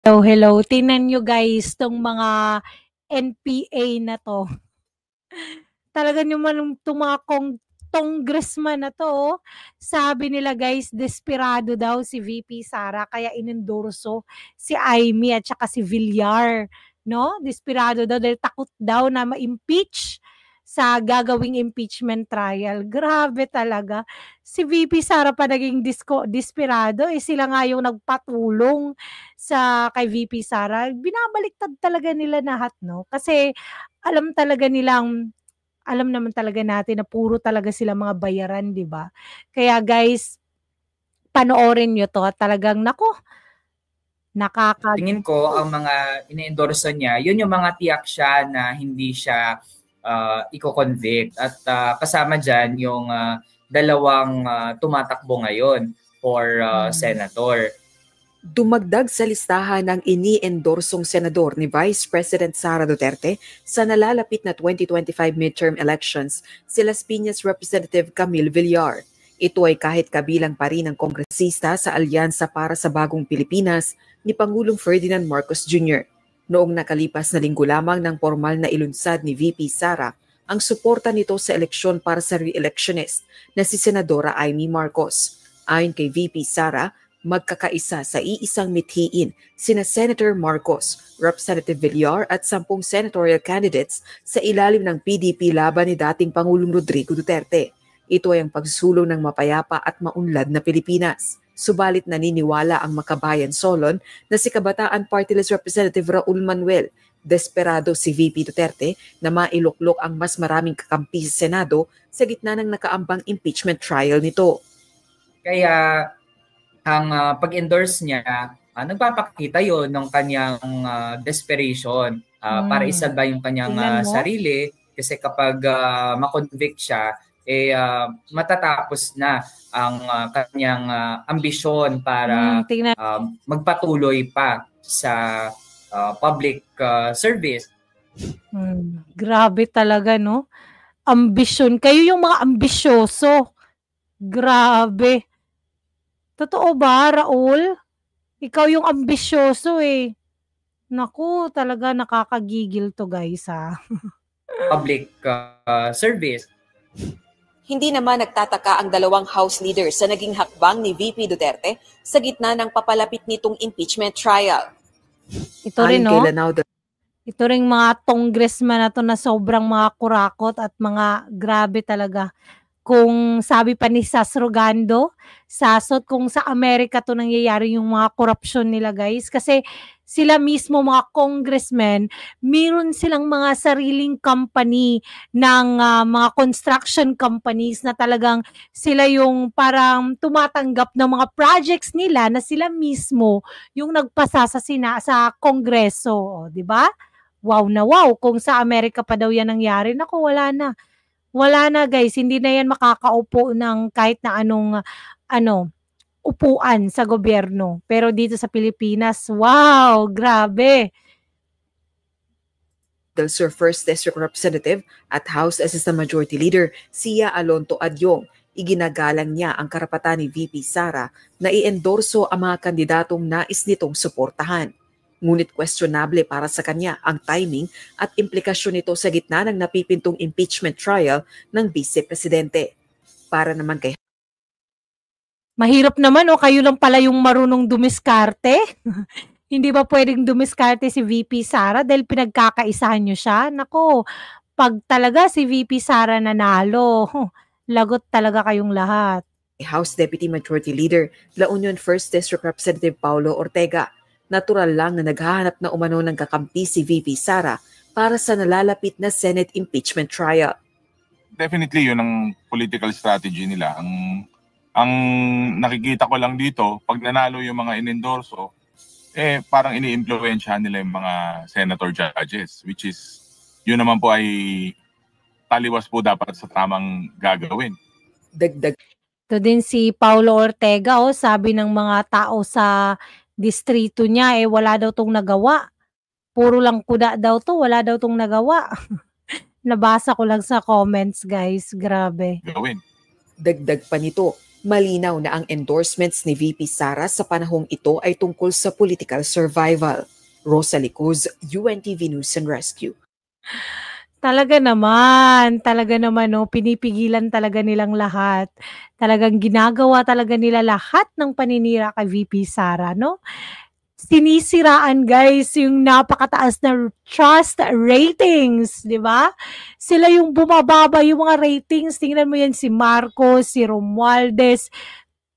Hello, hello. Tingnan nyo guys, tong mga NPA na to. Talaga naman itong mga congressman na to, oh. Sabi nila guys, desperado daw si VP Sara, kaya inendorso si Amy at saka si Villar. No? Desperado daw dahil takot daw na ma-impeach sa gagawing impeachment trial. Grabe talaga. Si VP Sara pa naging desperado. Sila nga yung nagpatulong kay VP Sara. Binabaliktad talaga nila lahat, no? Kasi alam talaga nilang alam naman talaga natin na puro talaga sila mga bayaran, 'di ba? Kaya guys, panoorin niyo 'to at talagang naku, Tingin ko ang mga ini-endorse niya, yun yung mga tiyak siya na hindi siya iko-convict at kasama diyan yung dalawang tumatakbo ngayon for senator. Dumagdag sa listahan ng ini-endorsong senador ni Vice President Sara Duterte sa nalalapit na 2025 midterm elections si Las Piñas Representative Camille Villar. Ito ay kahit kabilang pa rin ng kongresista sa Alyansa para sa Bagong Pilipinas ni Pangulong Ferdinand Marcos Jr. Noong nakalipas na linggo lamang ng formal na ilunsad ni VP Sara ang suporta nito sa eleksyon para sa re-electionist na si Senadora Amy Marcos. Ayon kay VP Sara, magkakaisa sa iisang mithiin sina Senator Marcos, Representative Villar at 10 senatorial candidates sa ilalim ng PDP laban ni dating Pangulong Rodrigo Duterte. Ito ay ang pagsulong ng mapayapa at maunlad na Pilipinas. Subalit naniniwala ang makabayan Solon na si Kabataan Party List Representative Raul Manuel, desperado si VP Duterte na mailuklok ang mas maraming kakampi sa Senado sa gitna ng nakaambang impeachment trial nito. Kaya ang pag-endorse niya, nagpapakita yon ng kanyang desperation para isalba yung kanyang sarili kasi kapag makonvict siya, matatapos na ang kanyang ambisyon para magpatuloy pa sa public service. Grabe talaga, no? Ambisyon. Kayo yung mga ambisyoso. Grabe. Totoo ba, Raul? Ikaw yung ambisyoso eh. Naku, talaga nakakagigil to guys ha. Public service. Hindi naman nagtataka ang dalawang House leaders sa naging hakbang ni VP Duterte sa gitna ng papalapit nitong impeachment trial. Ito rin, no? Ito rin mga congressman na to na sobrang mga kurakot at mga grabe talaga. Kung sabi pa ni Sas Rogando, sasot kung sa Amerika to nangyayari yung mga korupsyon nila guys. Kasi sila mismo mga congressmen, meron silang mga sariling company ng mga construction companies na talagang sila yung parang tumatanggap ng mga projects nila na sila mismo yung nagpasa sa kongreso. Di ba? Wow na wow. Kung sa Amerika pa daw yan nangyari, naku, wala na. Wala na guys, hindi na yan makakaupo ng kahit na anong upuan sa gobyerno. Pero dito sa Pilipinas, wow, grabe. Sir First District Representative at House Assistant Majority Leader Sia Alonto Adyong, iginagalang niya ang karapatan ni VP Sara na i-endorso ang mga kandidatong nais nitong suportahan. Ngunit questionable para sa kanya ang timing at implikasyon nito sa gitna ng napipintong impeachment trial ng Vice Presidente. Para naman kay mahirap naman kayo lang pala yung marunong dumiskarte. Hindi ba pwedeng dumiskarte si VP Sara dahil pinagkakaisahan nyo siya? Nako, pag talaga si VP Sara nanalo, lagot talaga kayong lahat. House Deputy Majority Leader, La Union 1st District Representative Paulo Ortega, natural lang na naghahanap na umano ng kakampi si VP Sara para sa nalalapit na Senate impeachment trial. Definitely yun ang political strategy nila. Ang nakikita ko lang dito, pag nanalo yung mga inendorso, parang ini-influensyahan nila yung mga senator judges, which is yun naman po ay taliwas po dapat sa tamang gagawin. Dagdag. Ito din si Paulo Ortega, sabi ng mga tao sa distrito niya, wala daw tong nagawa. Puro lang kuda daw to, wala daw tong nagawa. Nabasa ko lang sa comments guys, grabe. Dagdag pa nito, Malinaw na ang endorsements ni VP Sara sa panahong ito ay tungkol sa political survival. Rosalie Cruz, UNTV News and Rescue. Talaga naman, no, pinipigilan talaga nilang lahat. Talagang ginagawa talaga nila lahat ng paninira kay VP Sara, no? Sinisiraan guys yung napakataas na trust ratings, di ba? Sila yung bumababa yung mga ratings. Tingnan mo yan si Marcos, si Romualdez,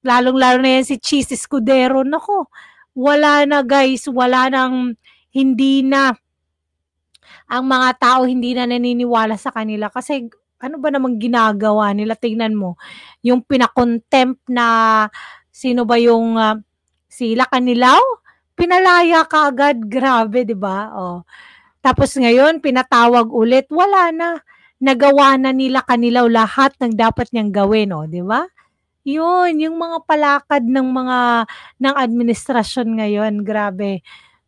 lalong-lalo na yan si Cheese Escudero. Nako, wala na guys, hindi na ang mga tao hindi na naniniwala sa kanila kasi ano ba namang ginagawa nila? Tingnan mo, yung pinakontempt na sino ba yung si Lacanilaw? Pinalaya ka agad, grabe, 'di ba? Oh. Tapos ngayon pinatawag ulit, wala na. Nagawa na nila Kanilaw lahat ng dapat niyang gawin, oh, 'di ba? Yun, yung mga palakad ng administrasyon ngayon, grabe.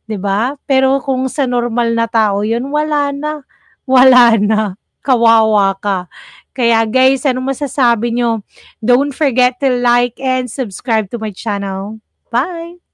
'Di ba? Pero kung sa normal na tao 'yun, wala na. Wala na. Kawawa ka. Kaya guys, anong masasabi nyo? Don't forget to like and subscribe to my channel. Bye!